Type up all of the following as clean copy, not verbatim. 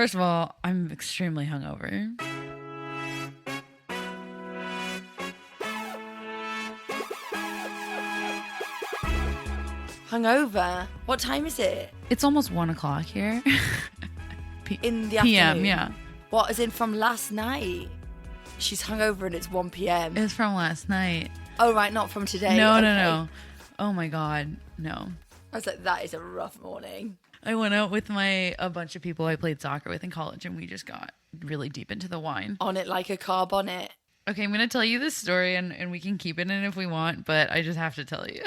First of all, I'm extremely hungover. Hungover? What time is it? It's almost 1 o'clock here. In the PM, afternoon? yeah. What, as in from last night? She's hungover and it's 1 p.m. It's from last night. Oh, right, not from today. No, okay. no. Oh my God, no. I was like, that is a rough morning. I went out with a bunch of people I played soccer with in college, and we just got really deep into the wine. On it like a car bonnet. Okay, I'm going to tell you this story, and we can keep it in if we want, but I just have to tell you.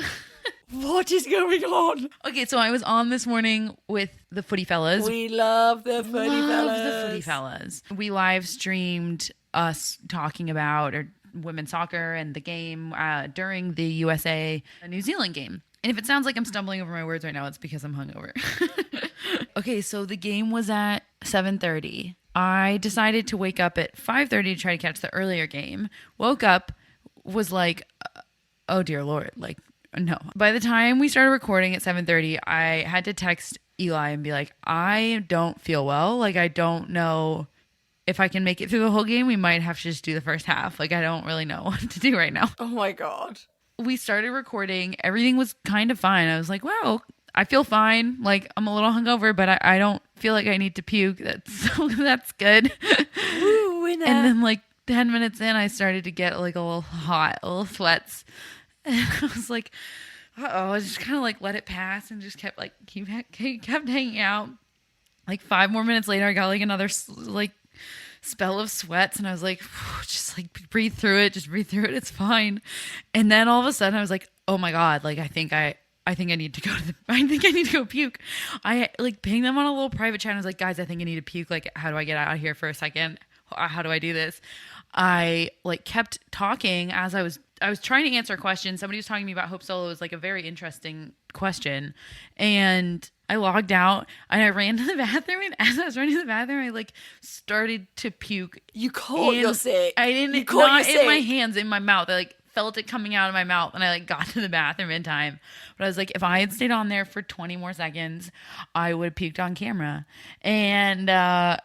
What is going on? Okay, so I was on this morning with the footy fellas. We love the footy fellas. The footy fellas. We live streamed us talking about women's soccer and the game during the USA New Zealand game. And if it sounds like I'm stumbling over my words right now, it's because I'm hungover. Okay, so the game was at 7:30. I decided to wake up at 5:30 to try to catch the earlier game. Woke up, was like, oh dear Lord, like, no. By the time we started recording at 7:30, I had to text Eli and be like, I don't feel well. Like, I don't know if I can make it through the whole game. We might have to just do the first half. Like, I don't really know what to do right now. Oh my God. We started recording. Everything was kind of fine. I was like, wow, I feel fine. Like, I'm a little hungover, but I don't feel like I need to puke. That's good. Woo, winner. And then like 10 minutes in, I started to get like a little hot, a little sweats. And I was like, uh-oh. I just kind of like let it pass and just kept kept hanging out. Like 5 more minutes later, I got like another like spell of sweats, and I was like, just like breathe through it. Just breathe through it. It's fine. And then all of a sudden I was like, oh my God, like I think I need to go I think I need to go puke. I like pinged them on a little private chat. I was like, guys, I think I need to puke. Like, how do I get out of here for a second? How do I do this? I like kept talking as I was trying to answer a question. Somebody was talking to me about Hope Solo. It was like a very interesting question. And I logged out and I ran to the bathroom. And as I was running to the bathroom, I like started to puke. You caught your sick. I didn't, not in my hands, in my mouth. I like felt it coming out of my mouth, and I like got to the bathroom in time. But I was like, if I had stayed on there for 20 more seconds, I would have puked on camera. And yeah.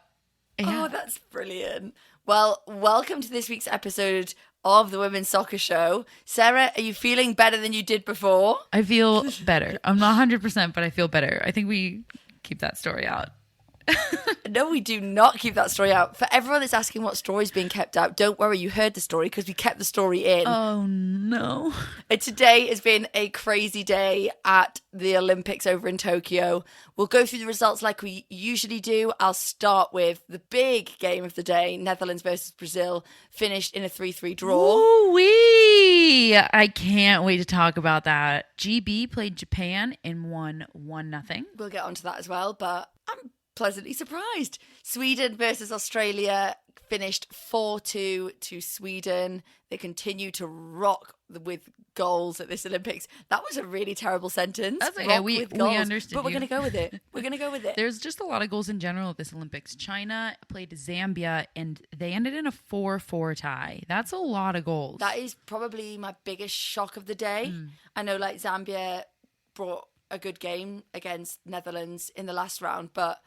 Oh, that's brilliant. Well, welcome to this week's episode of the Women's Soccer Show. Sarah, are you feeling better than you did before? I feel better. I'm not 100%, but I feel better. I think we keep that story out. No, we do not keep that story out. For everyone that's asking what story's being kept out, don't worry, you heard the story because we kept the story in. Oh, no. Today has been a crazy day at the Olympics over in Tokyo. We'll go through the results like we usually do. I'll start with the big game of the day, Netherlands versus Brazil, finished in a 3-3 draw. Ooh-wee! I can't wait to talk about that. GB played Japan and won 1-0. We'll get onto that as well, but I'm pleasantly surprised. Sweden versus Australia finished 4-2 to Sweden. They continue to rock with goals at this Olympics. That was a really terrible sentence. That's okay. We understood. But we're going to go with it. We're going to go with it. There's just a lot of goals in general at this Olympics. China played Zambia and they ended in a 4-4 tie. That's a lot of goals. That is probably my biggest shock of the day. I know like Zambia brought a good game against Netherlands in the last round, but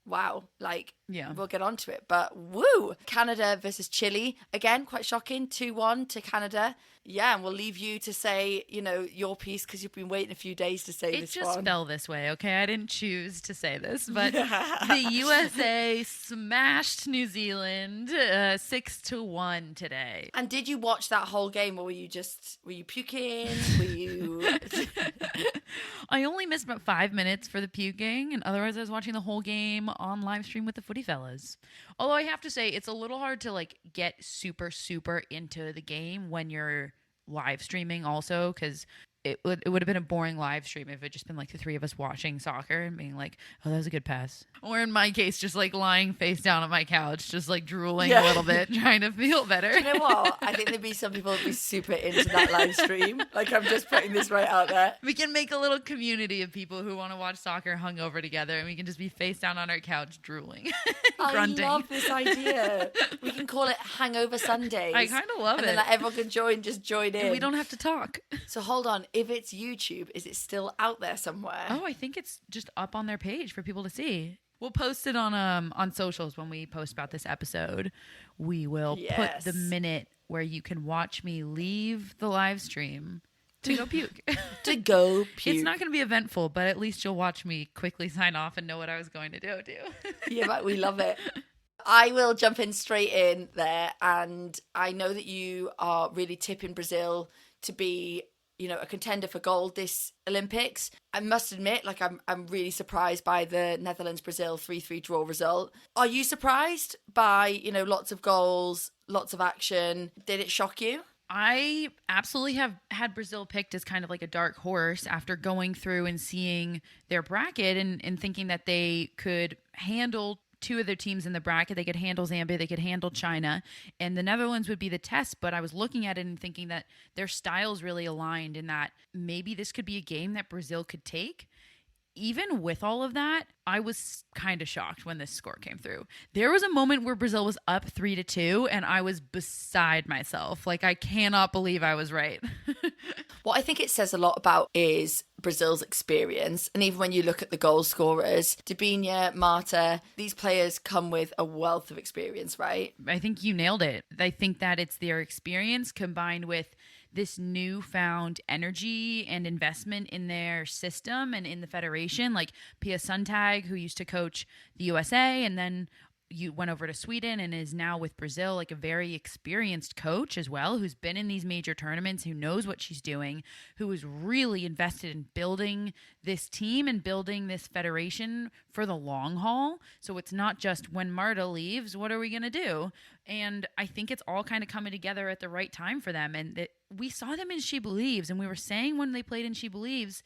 wow, like, yeah, we'll get onto it. But woo! Canada versus Chile. Again, quite shocking. 2-1 to Canada. Yeah, and we'll leave you to say, you know, your piece because you've been waiting a few days to say this one. It just fell this way, okay? I didn't choose to say this, but the USA smashed New Zealand 6-1 today. And did you watch that whole game, or were you puking? Were you... I only missed about 5 minutes for the puking, and otherwise I was watching the whole game on live stream with the footy fellas. Although I have to say, it's a little hard to like get super, super into the game when you're live streaming also, because it would have been a boring live stream if it just been like the three of us watching soccer and being like, oh, that was a good pass. Or in my case, just like lying face down on my couch, just like drooling a little bit, trying to feel better. Do you know what? I think there'd be some people that'd be super into that live stream. Like, I'm just putting this right out there. We can make a little community of people who want to watch soccer hungover together, and we can just be face down on our couch drooling, grunting. I love this idea. We can call it Hangover Sundays. I kind of love it. And then like, everyone can join in. And we don't have to talk. So hold on. If it's YouTube, is it still out there somewhere? Oh, I think it's just up on their page for people to see. We'll post it on socials when we post about this episode. We will put the minute where you can watch me leave the live stream to go puke. To go puke. It's not going to be eventful, but at least you'll watch me quickly sign off and know what I was going to do. Yeah, but we love it. I will jump in straight in there, and I know that you are really tipping Brazil to be, you know, a contender for gold this Olympics. I must admit, like, I'm really surprised by the Netherlands-Brazil 3-3 draw result. Are you surprised by, you know, lots of goals, lots of action? Did it shock you? I absolutely have had Brazil picked as kind of like a dark horse after going through and seeing their bracket and thinking that they could handle two of their teams in the bracket. They could handle Zambia, they could handle China, and the Netherlands would be the test. But I was looking at it and thinking that their styles really aligned, and that maybe this could be a game that Brazil could take. Even with all of that, I was kind of shocked when this score came through. There was a moment where Brazil was up 3-2, and I was beside myself. Like, I cannot believe I was right. What I think it says a lot about is Brazil's experience. And even when you look at the goal scorers, Debinha, Marta, these players come with a wealth of experience, right? I think you nailed it. I think that it's their experience combined with this newfound energy and investment in their system and in the federation. Like Pia Sundhage, who used to coach the USA and then you went over to Sweden and is now with Brazil, like a very experienced coach as well, who's been in these major tournaments, who knows what she's doing, who is really invested in building this team and building this federation for the long haul. So it's not just when Marta leaves, what are we going to do? And I think it's all kind of coming together at the right time for them. And we saw them in She Believes, and we were saying when they played in She Believes,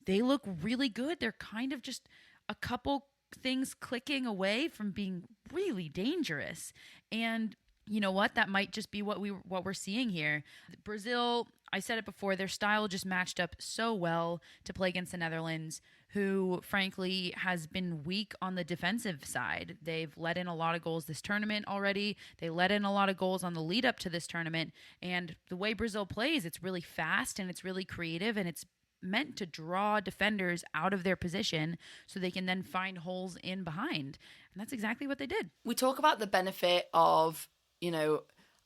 they look really good. They're kind of just a couple things clicking away from being really dangerous. And you know what? That might just be what we're seeing here. Brazil, I said it before, their style just matched up so well to play against the Netherlands, who frankly has been weak on the defensive side. They've let in a lot of goals this tournament already. They let in a lot of goals on the lead up to this tournament. And the way Brazil plays, it's really fast and it's really creative, and it's meant to draw defenders out of their position so they can then find holes in behind. And that's exactly what they did. We talk about the benefit of, you know,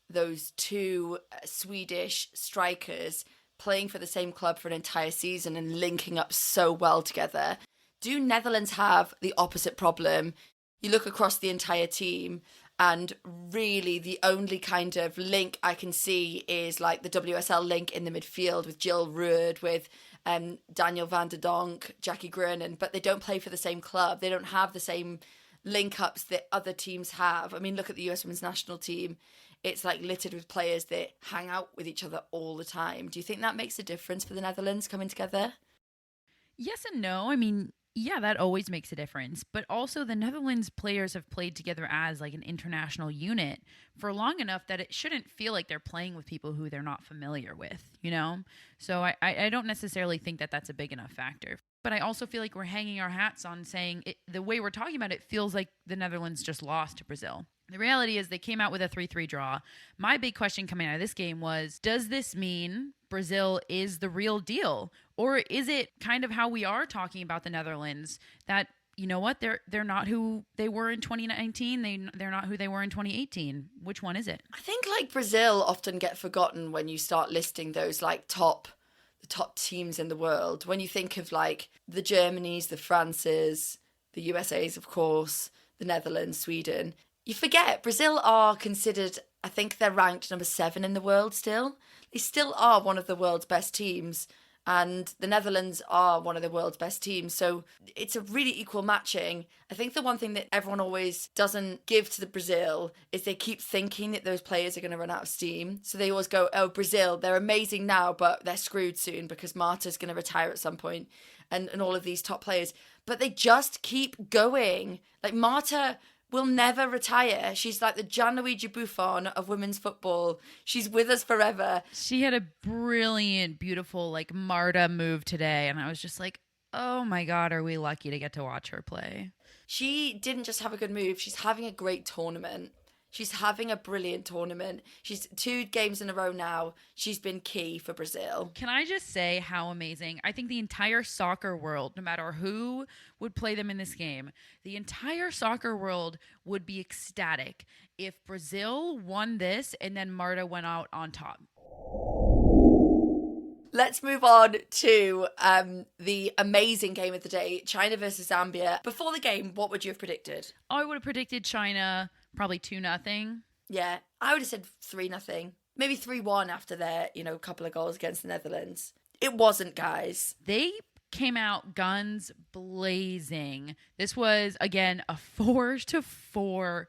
those two Swedish strikers playing for the same club for an entire season and linking up so well together. Do Netherlands have the opposite problem? You look across the entire team, and really the only kind of link I can see is like the WSL link in the midfield with Jill Roord, with Daniel van der Donk, Jackie Grunen, but they don't play for the same club. They don't have the same link-ups that other teams have. I mean, look at the US Women's National Team. It's like littered with players that hang out with each other all the time. Do you think that makes a difference for the Netherlands coming together? Yes and no. I mean, yeah, that always makes a difference. But also the Netherlands players have played together as like an international unit for long enough that it shouldn't feel like they're playing with people who they're not familiar with, you know? So I don't necessarily think that that's a big enough factor. But I also feel like we're hanging our hats on saying the way we're talking about it feels like the Netherlands just lost to Brazil. The reality is they came out with a 3-3 draw. My big question coming out of this game was, does this mean Brazil is the real deal? Or is it kind of how we are talking about the Netherlands, that, you know what, they're not who they were in 2019, they're not who they were in 2018? Which one is it? I think like Brazil often get forgotten when you start listing those like the top teams in the world. When you think of like the Germanys, the Frances, the USAs, of course, the Netherlands, Sweden, you forget Brazil are considered, I think they're ranked number 7 in the world still. They still are one of the world's best teams, and the Netherlands are one of the world's best teams. So it's a really equal matching. I think the one thing that everyone always doesn't give to the Brazil is they keep thinking that those players are going to run out of steam. So they always go, oh, Brazil, they're amazing now, but they're screwed soon because Marta's going to retire at some point, and all of these top players. But they just keep going. Like Marta will never retire. She's like the Gianluigi Buffon of women's football. She's with us forever. She had a brilliant, beautiful, like Marta move today. And I was just like, oh my God, are we lucky to get to watch her play? She didn't just have a good move. She's having a great tournament. She's having a brilliant tournament. She's 2 games in a row now. She's been key for Brazil. Can I just say how amazing? I think the entire soccer world, no matter who would play them in this game, the entire soccer world would be ecstatic if Brazil won this and then Marta went out on top. Let's move on to the amazing game of the day, China versus Zambia. Before the game, what would you have predicted? I would have predicted China probably 2-0. Yeah, I would have said 3-0. Maybe 3-1 after their, couple of goals against the Netherlands. It wasn't, guys. They came out guns blazing. This was, again, a 4-4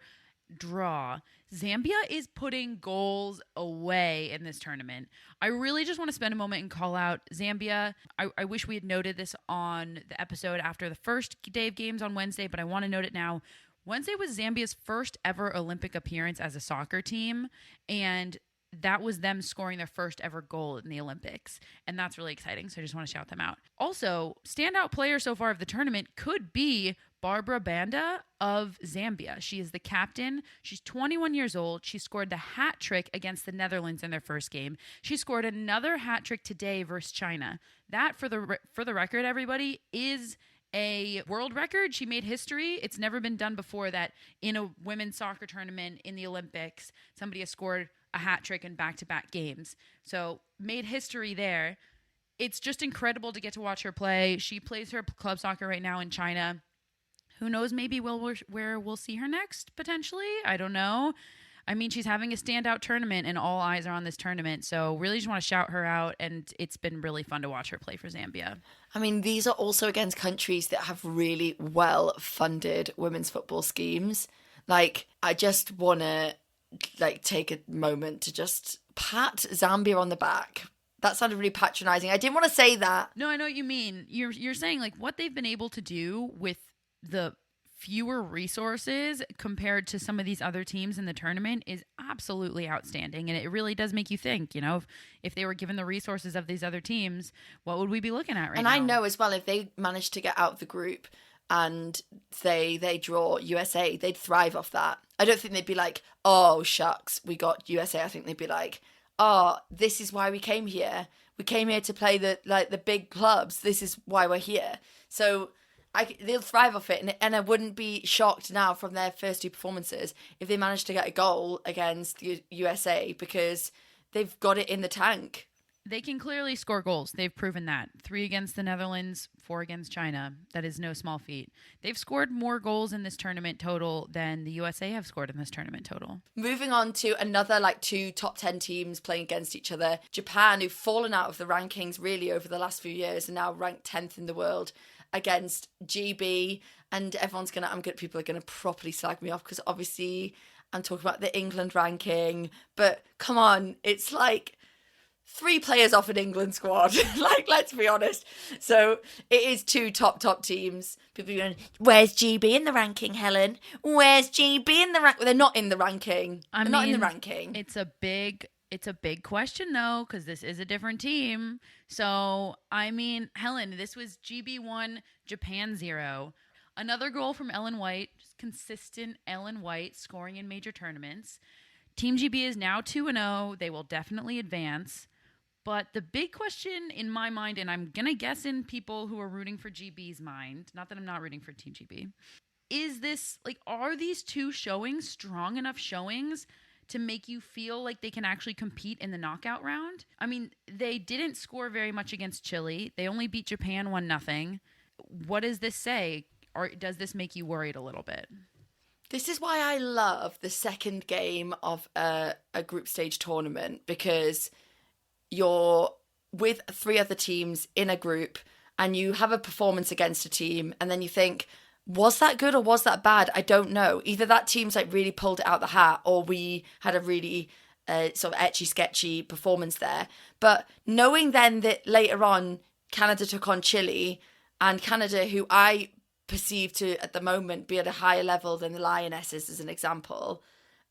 draw. Zambia is putting goals away in this tournament. I really just want to spend a moment and call out Zambia. I wish we had noted this on the episode after the first day of games on Wednesday, but I want to note it now. Wednesday was Zambia's first ever Olympic appearance as a soccer team, and that was them scoring their first ever goal in the Olympics. And that's really exciting, so I just want to shout them out. Also, standout player so far of the tournament could be Barbara Banda of Zambia. She is the captain. She's 21 years old. She scored the hat trick against the Netherlands in their first game. She scored another hat trick today versus China. That, for the record, everybody, is a world record. She made history. It's never been done before that in a women's soccer tournament in the Olympics, somebody has scored a hat trick in back-to-back games. So made history there. It's just incredible to get to watch her play. She plays her club soccer right now in China. Who knows, maybe where we'll see her next, potentially. I don't know. I mean, she's having a standout tournament, and all eyes are on this tournament. So really just want to shout her out, and it's been really fun to watch her play for Zambia. I mean, these are also against countries that have really well-funded women's football schemes. Like, I just want to, take a moment to just pat Zambia on the back. That sounded really patronizing. I didn't want to say that. No, I know what you mean. You're saying, what they've been able to do with the fewer resources compared to some of these other teams in the tournament is absolutely outstanding. And it really does make you think, if they were given the resources of these other teams, what would we be looking at right now? And I know as well, if they managed to get out of the group and they draw USA, they'd thrive off that. I don't think they'd be like, oh, shucks, we got USA. I think they'd be like, oh, this is why we came here. We came here to play the big clubs. This is why we're here. So they'll thrive off it, and I wouldn't be shocked now from their first 2 performances if they managed to get a goal against USA, because they've got it in the tank. They can clearly score goals. They've proven that. 3 against the Netherlands, 4 against China. That is no small feat. They've scored more goals in this tournament total than the USA have scored in this tournament total. Moving on to another 2 top 10 teams playing against each other. Japan, who've fallen out of the rankings really over the last few years, and now ranked 10th in the world, against GB. And people are gonna properly slag me off because obviously I'm talking about the England ranking, but come on, it's 3 players off an England squad. Let's be honest. So it is 2 top teams. People are going, where's GB in the ranking, Helen? Where's GB in the ranking? They're not in the ranking. They're not in the ranking. It's a big question, though, because this is a different team. So, Helen, this was GB 1, Japan 0. Another goal from Ellen White, just consistent Ellen White scoring in major tournaments. Team GB is now 2-0. They will definitely advance. But the big question in my mind, and I'm going to guess in people who are rooting for GB's mind, not that I'm not rooting for Team GB, is this, are these 2 showings strong enough showings to make you feel like they can actually compete in the knockout round? I mean, they didn't score very much against Chile. They only beat Japan 1-0. What does this say? Or does this make you worried a little bit? This is why I love the second game of a group stage tournament, because you're with 3 other teams in a group and you have a performance against a team and then you think, was that good or was that bad? I don't know. Either that team's really pulled it out the hat, or we had a really sort of etchy, sketchy performance there. But knowing then that later on Canada took on Chile, and Canada, who I perceive to at the moment be at a higher level than the Lionesses as an example,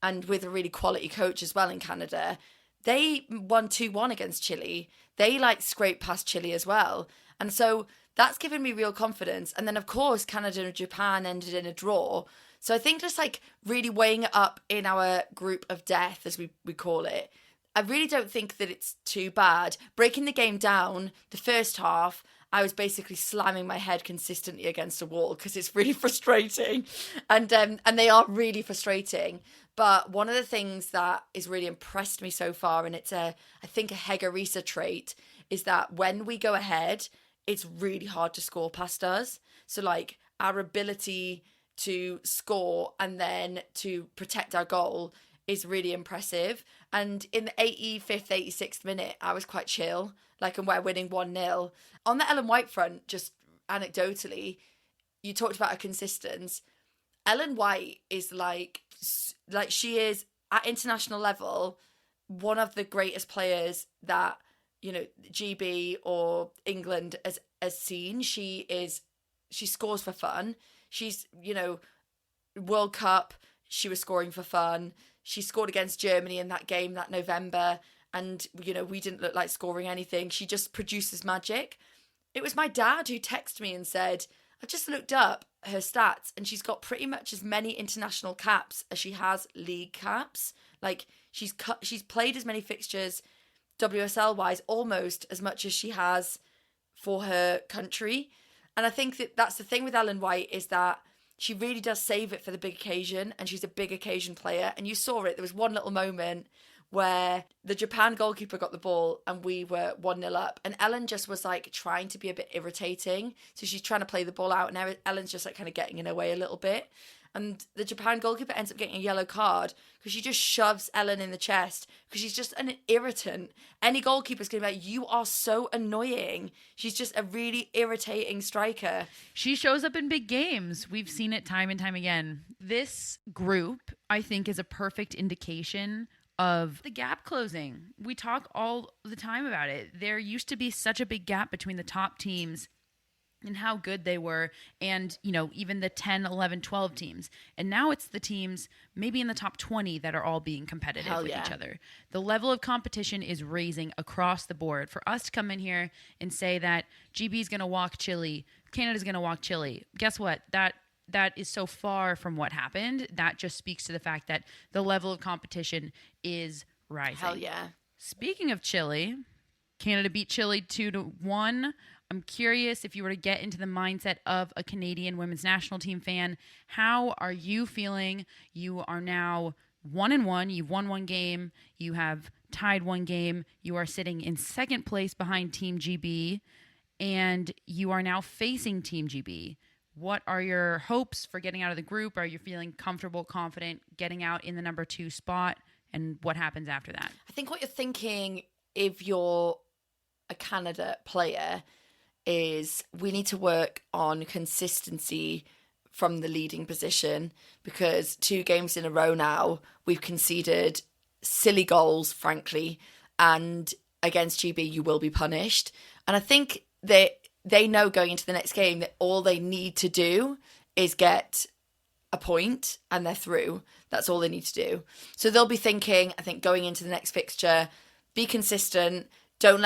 and with a really quality coach as well in Canada, they won 2-1 against Chile. They scraped past Chile as well. And so that's given me real confidence. And then, of course, Canada and Japan ended in a draw. So I think just like really weighing it up in our group of death, as we call it, I really don't think that it's too bad. Breaking the game down, the first half, I was basically slamming my head consistently against a wall because it's really frustrating, and they are really frustrating. But one of the things that has really impressed me so far, and it's I think a Hegarisa trait, is that when we go ahead, it's really hard to score past us. So like our ability to score and then to protect our goal is really impressive. And in the 85th, 86th minute, I was quite chill. Like, and we're winning 1-0. On the Ellen White front, just anecdotally, you talked about her consistency. Ellen White is like she is at international level one of the greatest players that, you know, GB or England has seen. She scores for fun. She's, you know, World Cup, she was scoring for fun. She scored against Germany in that game that November, and, you know, we didn't look like scoring anything. She just produces magic. It was my dad who texted me and said, I've just looked up her stats and she's got pretty much as many international caps as she has league caps. Like, she's played as many fixtures WSL wise almost as much as she has for her country. And I think that that's the thing with Ellen White, is that she really does save it for the big occasion, and she's a big occasion player. And you saw it. There was one little moment where the Japan goalkeeper got the ball and we were 1-0 up, and Ellen just was like trying to be a bit irritating. So she's trying to play the ball out, and Ellen's just like kind of getting in her way a little bit. And the Japan goalkeeper ends up getting a yellow card because she just shoves Ellen in the chest because she's just an irritant. Any goalkeeper's going to be like, you are so annoying. She's just a really irritating striker. She shows up in big games. We've seen it time and time again. This group, I think, is a perfect indication of the gap closing. We talk all the time about it. There used to be such a big gap between the top teams and how good they were, and, you know, even the 10, 11, 12 teams. And now it's the teams maybe in the top 20 that are all being competitive with each other. The level of competition is raising across the board. For us to come in here and say that GB is going to walk Chile, Canada's going to walk Chile, guess what? That is so far from what happened. That just speaks to the fact that the level of competition is rising. Hell yeah. Speaking of Chile, Canada beat Chile 2-1. I'm curious, if you were to get into the mindset of a Canadian women's national team fan, how are you feeling? You are now 1-1. You've won one game. You have tied one game. You are sitting in second place behind Team GB, and you are now facing Team GB. What are your hopes for getting out of the group? Are you feeling comfortable, confident, getting out in the number 2 spot? And what happens after that? I think what you're thinking, if you're a Canada player, is we need to work on consistency from the leading position, because 2 games in a row now we've conceded silly goals, frankly, and against GB you will be punished. And I think that they know going into the next game that all they need to do is get a point and they're through. That's all they need to do. So they'll be thinking, I think, going into the next fixture, be consistent, don't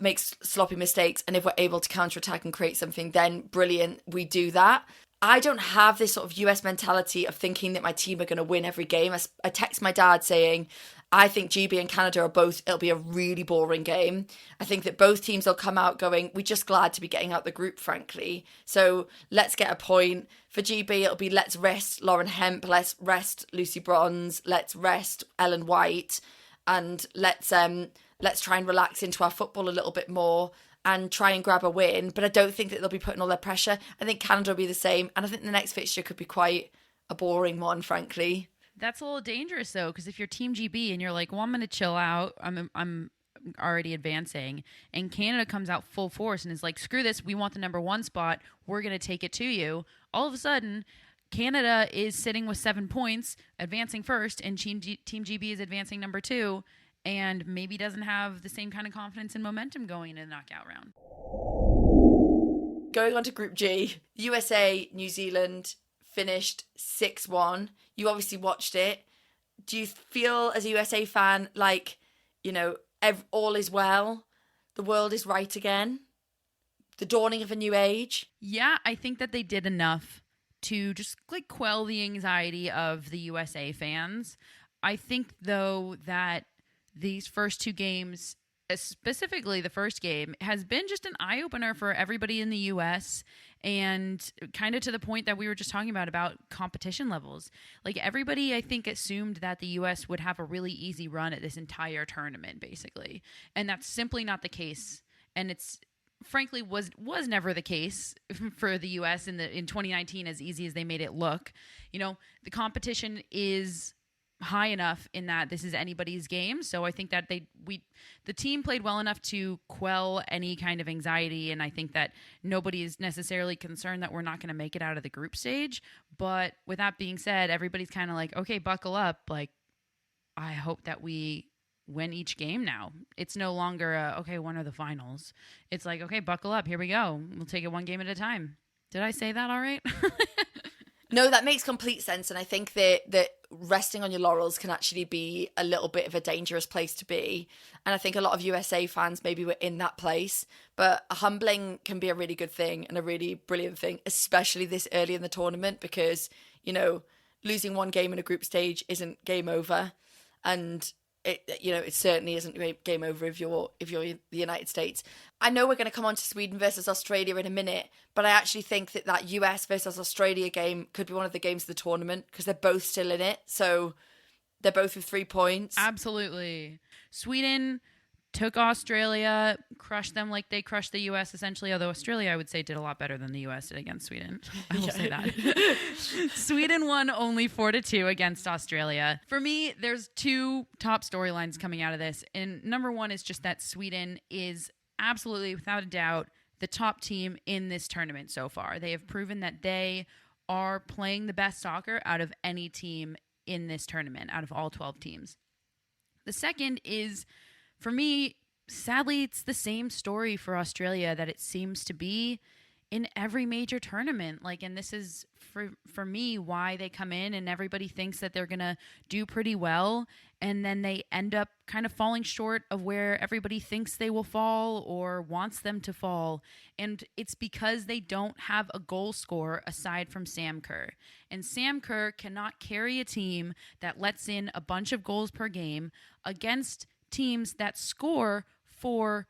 make sloppy mistakes, and if we're able to counterattack and create something, then brilliant, we do that. I don't have this sort of US mentality of thinking that my team are going to win every game. I text my dad saying, I think GB and Canada are both, it'll be a really boring game. I think that both teams will come out going, we're just glad to be getting out the group, frankly. So let's get a point. For GB, it'll be let's rest Lauren Hemp, let's rest Lucy Bronze, let's rest Ellen White, and let's try and relax into our football a little bit more and try and grab a win. But I don't think that they'll be putting all their pressure. I think Canada will be the same. And I think the next fixture could be quite a boring one, frankly. That's a little dangerous, though, because if you're Team GB and you're like, well, I'm going to chill out, I'm already advancing, and Canada comes out full force and is like, screw this, we want the number 1 spot, we're going to take it to you. All of a sudden, Canada is sitting with 7 points, advancing first, and Team GB is advancing number 2, and maybe doesn't have the same kind of confidence and momentum going into the knockout round. Going on to Group G, USA, New Zealand finished 6-1. You obviously watched it. Do you feel, as a USA fan, like, you know, all is well? The world is right again? The dawning of a new age? Yeah, I think that they did enough to just like quell the anxiety of the USA fans. I think, though, that these first two games, specifically the first game, has been just an eye-opener for everybody in the U.S. and kind of to the point that we were just talking about competition levels. Like, everybody, I think, assumed that the U.S. would have a really easy run at this entire tournament, basically. And that's simply not the case. And it's frankly was never the case for the U.S. in 2019, as easy as they made it look. You know, the competition is high enough in that this is anybody's game. So I think that the team played well enough to quell any kind of anxiety. And I think that nobody is necessarily concerned that we're not going to make it out of the group stage. But with that being said, everybody's kind of like, okay, buckle up. Like, I hope that we win each game now. It's no longer okay, when are the finals? It's like, okay, buckle up. Here we go. We'll take it one game at a time. Did I say that all right? No, that makes complete sense. And I think that resting on your laurels can actually be a little bit of a dangerous place to be. And I think a lot of USA fans maybe were in that place. But humbling can be a really good thing and a really brilliant thing, especially this early in the tournament, because, you know, losing one game in a group stage isn't game over. And it certainly isn't game over if you're the United States. I know we're going to come on to Sweden versus Australia in a minute, but I actually think that US versus Australia game could be one of the games of the tournament because they're both still in it. So they're both with 3 points. Absolutely. Sweden took Australia, crushed them like they crushed the U.S. essentially, although Australia, I would say, did a lot better than the U.S. did against Sweden. I will say that. Sweden won only 4-2 against Australia. For me, there's two top storylines coming out of this. And number one is just that Sweden is absolutely, without a doubt, the top team in this tournament so far. They have proven that they are playing the best soccer out of any team in this tournament, out of all 12 teams. The second is, for me, sadly, it's the same story for Australia that it seems to be in every major tournament. Like, and this is for me why they come in and everybody thinks that they're going to do pretty well. And then they end up kind of falling short of where everybody thinks they will fall or wants them to fall. And it's because they don't have a goal scorer aside from Sam Kerr. And Sam Kerr cannot carry a team that lets in a bunch of goals per game against teams that score 4-5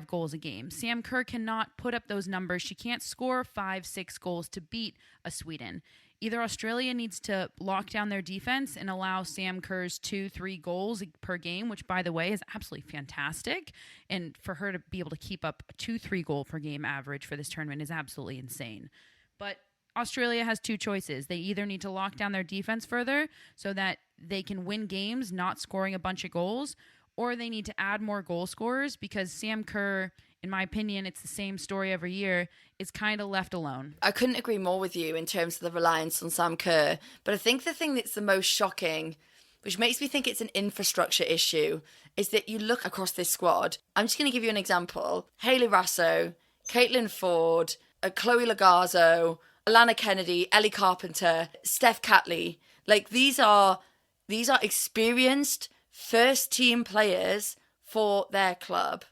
goals a game. Sam Kerr cannot put up those numbers. She can't score 5-6 goals to beat a Sweden. Either Australia needs to lock down their defense and allow Sam Kerr's 2-3 goals per game, which, by the way, is absolutely fantastic. And for her to be able to keep up a 2-3 goal per game average for this tournament is absolutely insane. But Australia has two choices. They either need to lock down their defense further so that they can win games not scoring a bunch of goals, or they need to add more goal scorers because Sam Kerr, in my opinion, it's the same story every year, is kind of left alone. I couldn't agree more with you in terms of the reliance on Sam Kerr. But I think the thing that's the most shocking, which makes me think it's an infrastructure issue, is that you look across this squad. I'm just going to give you an example. Hayley Raso, Caitlin Ford, Chloe Lagazzo, Alana Kennedy, Ellie Carpenter, Steph Catley. Like, these are experienced first team players for their club.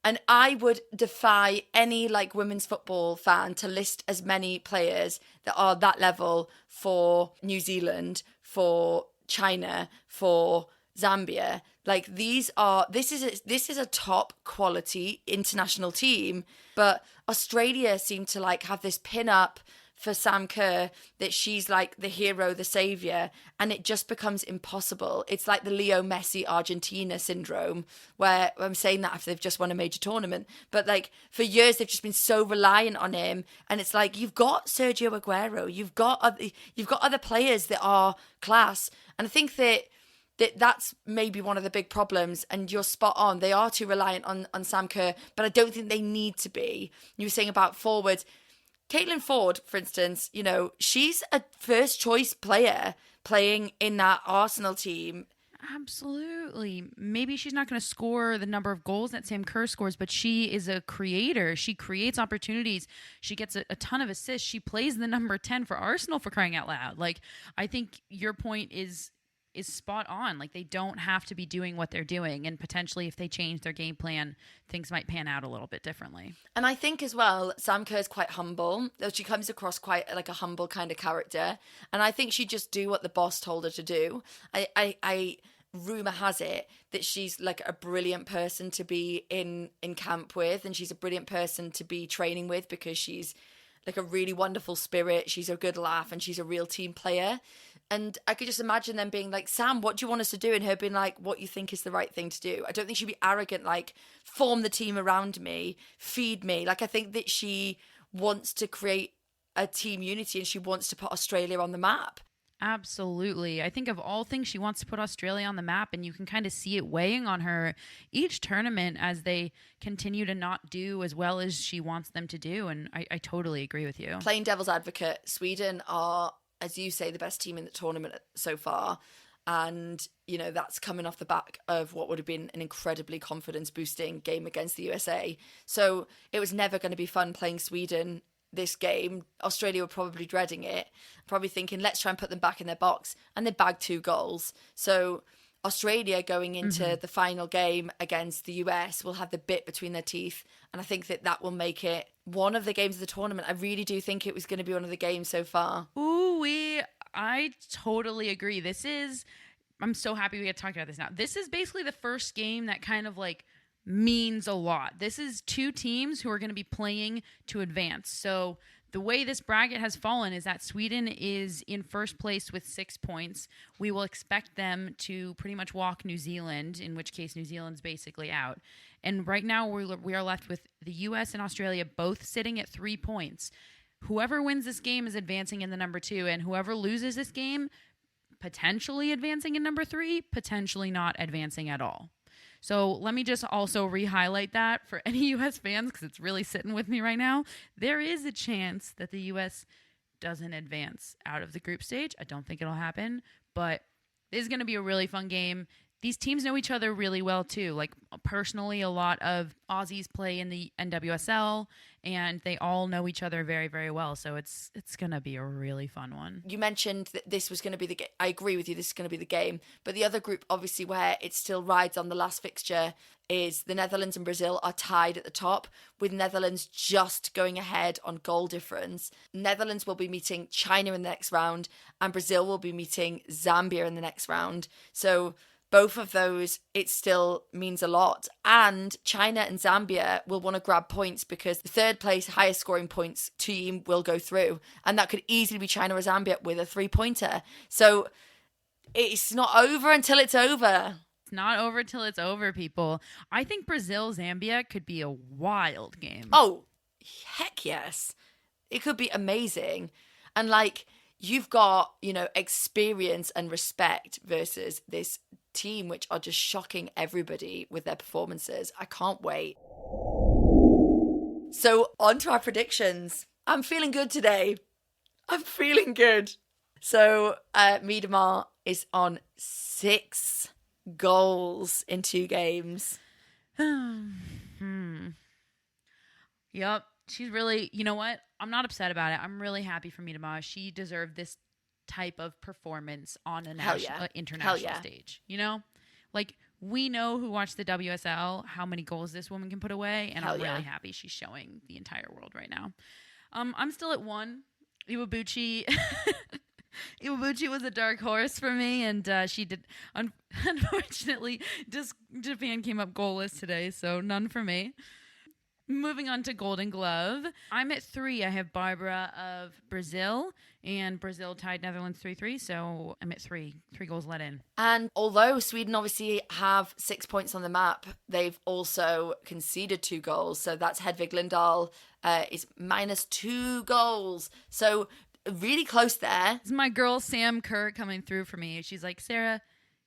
And I would defy any women's football fan to list as many players that are that level for New Zealand, for China, for Zambia. This is a top quality international team, but Australia seem to have this pin up for Sam Kerr that she's the hero, the savior, and it just becomes impossible. It's like the Leo Messi Argentina syndrome, where I'm saying that after they've just won a major tournament, but for years they've just been so reliant on him, and it's you've got Sergio Aguero, you've got other players that are class, and I think that's maybe one of the big problems, and you're spot on. They are too reliant on Sam Kerr, but I don't think they need to be. You were saying about forwards. Caitlin Ford, for instance, she's a first choice player playing in that Arsenal team. Absolutely. Maybe she's not going to score the number of goals that Sam Kerr scores, but she is a creator. She creates opportunities. She gets a ton of assists. She plays the number 10 for Arsenal, for crying out loud. I think your point is is spot on. Like, they don't have to be doing what they're doing, and potentially if they change their game plan, things might pan out a little bit differently. And I think as well, Sam Kerr is quite humble. She comes across quite like a humble kind of character, and I think she'd just do what the boss told her to do. I rumor has it that she's like a brilliant person to be in camp with, and she's a brilliant person to be training with because she's like a really wonderful spirit. She's a good laugh, and she's a real team player. And I could just imagine them being like, Sam, what do you want us to do? And her being like, what you think is the right thing to do. I don't think she'd be arrogant, like, form the team around me, feed me. Like, I think that she wants to create a team unity, and she wants to put Australia on the map. Absolutely. I think of all things, she wants to put Australia on the map, and you can kind of see it weighing on her each tournament as they continue to not do as well as she wants them to do. And I totally agree with you. Playing devil's advocate, Sweden are, as you say, the best team in the tournament so far. And, you know, that's coming off the back of what would have been an incredibly confidence-boosting game against the USA. So it was never going to be fun playing Sweden this game. Australia were probably dreading it, probably thinking, let's try and put them back in their box. And they bagged 2 goals. So Australia going into the final game against the US will have the bit between their teeth. And I think that will make it one of the games of the tournament. I really do think it was going to be one of the games so far. I totally agree. I'm so happy we get to talk about this now. This is basically the first game that kind of like means a lot. This is 2 teams who are going to be playing to advance. So the way this bracket has fallen is that Sweden is in first place with 6 points. We will expect them to pretty much walk New Zealand, in which case New Zealand's basically out. And right now we are left with the US and Australia both sitting at 3 points. Whoever wins this game is advancing in the number 2, and whoever loses this game, potentially advancing in number 3, potentially not advancing at all. So let me just also re-highlight that for any U.S. fans, because it's really sitting with me right now. There is a chance that the U.S. doesn't advance out of the group stage. I don't think it'll happen, but this is going to be a really fun game. These teams know each other really well, too. Like, personally, a lot of Aussies play in the NWSL, and they all know each other very, very well. So it's going to be a really fun one. You mentioned that this was going to be the game. I agree with you. This is going to be the game. But the other group, obviously, where it still rides on the last fixture is the Netherlands and Brazil are tied at the top, with Netherlands just going ahead on goal difference. Netherlands will be meeting China in the next round, and Brazil will be meeting Zambia in the next round. So both of those, it still means a lot. And China and Zambia will want to grab points because the third place, highest scoring points team will go through. And that could easily be China or Zambia with a 3-pointer. So it's not over until it's over. It's not over till it's over, people. I think Brazil-Zambia could be a wild game. Oh, heck yes. It could be amazing. And like, you've got, you know, experience and respect versus this team which are just shocking everybody with their performances. I can't wait. So on to our predictions. I'm feeling good today. I'm feeling good. So Miedemar is on 6 goals in 2 games. Yep. She's really, you know what? I'm not upset about it. I'm really happy for Miedemar. She deserved this type of performance on a international stage. You know? Like, we know who watched the WSL, how many goals this woman can put away, and I'm really happy she's showing the entire world right now. I'm still at 1. Iwabuchi was a dark horse for me, and she did, unfortunately, just Japan came up goalless today, so none for me. Moving on to Golden Glove. I'm at 3. I have Barbara of Brazil, and Brazil tied Netherlands 3-3, so I'm at 3. 3 goals let in. And although Sweden obviously have 6 points on the map, they've also conceded 2 goals. So that's Hedvig Lindahl is minus 2 goals. So really close there. This is my girl Sam Kerr coming through for me. She's like, Sarah,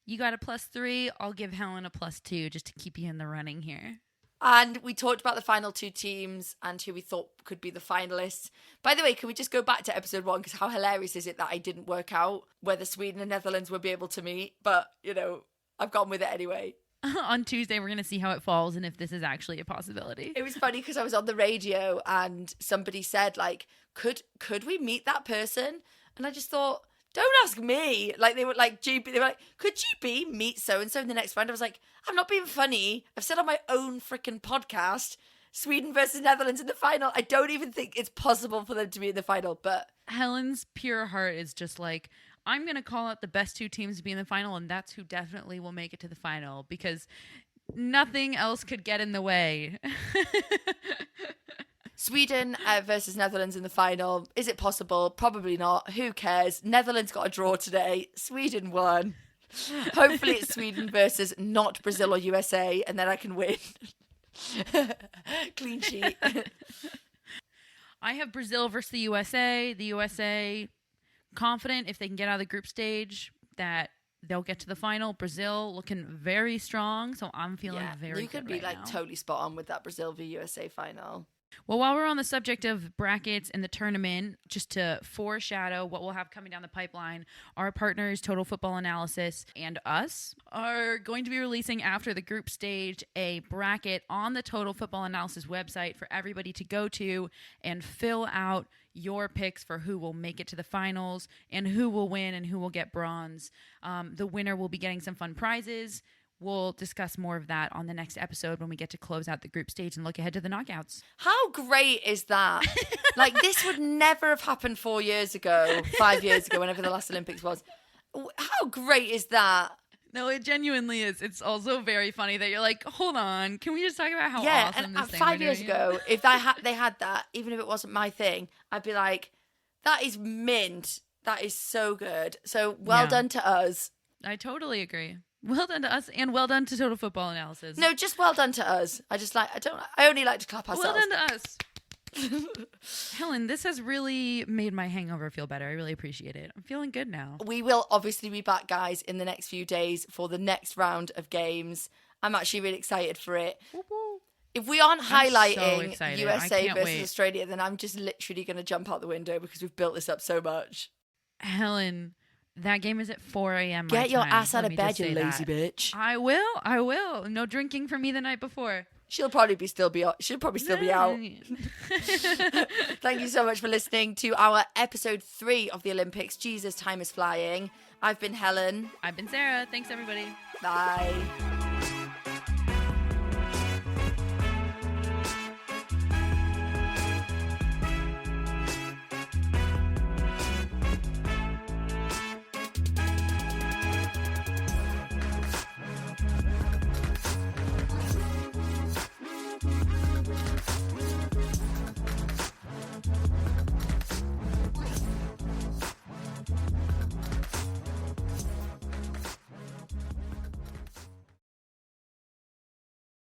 you got a +3. I'll give Helen a +2 just to keep you in the running here. And we talked about the final 2 teams and who we thought could be the finalists. By the way, can we just go back to episode 1? Because how hilarious is it that I didn't work out whether Sweden and Netherlands would be able to meet? But, you know, I've gone with it anyway. On Tuesday, we're going to see how it falls and if this is actually a possibility. It was funny because I was on the radio and somebody said, like, could we meet that person? And I just thought, don't ask me. Like, they were like, GB, they were like, could GB meet so-and-so in the next round? I was like, I'm not being funny. I've said on my own freaking podcast, Sweden versus Netherlands in the final. I don't even think it's possible for them to be in the final, but... Helen's pure heart is just like, I'm going to call out the best 2 teams to be in the final, and that's who definitely will make it to the final, because nothing else could get in the way. Sweden versus Netherlands in the final. Is it possible? Probably not. Who cares? Netherlands got a draw today. Sweden won. Hopefully it's Sweden versus not Brazil or USA, and then I can win. Clean sheet. I have Brazil versus the USA. The USA confident if they can get out of the group stage that they'll get to the final. Brazil looking very strong, so I'm feeling very good. You could be totally spot on with that Brazil v USA final. Well, while we're on the subject of brackets and the tournament, just to foreshadow what we'll have coming down the pipeline, our partners, Total Football Analysis, and us are going to be releasing after the group stage a bracket on the Total Football Analysis website for everybody to go to and fill out your picks for who will make it to the finals and who will win and who will get bronze. The winner will be getting some fun prizes. We'll discuss more of that on the next episode when we get to close out the group stage and look ahead to the knockouts. How great is that? Like, this would never have happened 4 years ago, 5 years ago, whenever the last Olympics was. How great is that? No, it genuinely is. It's also very funny that you're like, hold on, can we just talk about how awesome and this thing 5 years ago, if they had that, even if it wasn't my thing, I'd be like, that is mint. That is so good. So well done to us. I totally agree. Well done to us, and well done to Total Football Analysis. No, just well done to us. I only like to clap ourselves. Well done to us. Helen, this has really made my hangover feel better. I really appreciate it. I'm feeling good now. We will obviously be back, guys, in the next few days for the next round of games. I'm actually really excited for it. Woo-hoo. If we aren't highlighting USA versus Australia, then I'm just literally going to jump out the window because we've built this up so much. Helen, that game is at 4 a.m. Get your ass out of bed, you lazy bitch. I will. No drinking for me the night before. She'll probably still be out. Thank you so much for listening to our episode 3 of the Olympics. Jesus, time is flying. I've been Helen. I've been Sarah. Thanks, everybody. Bye.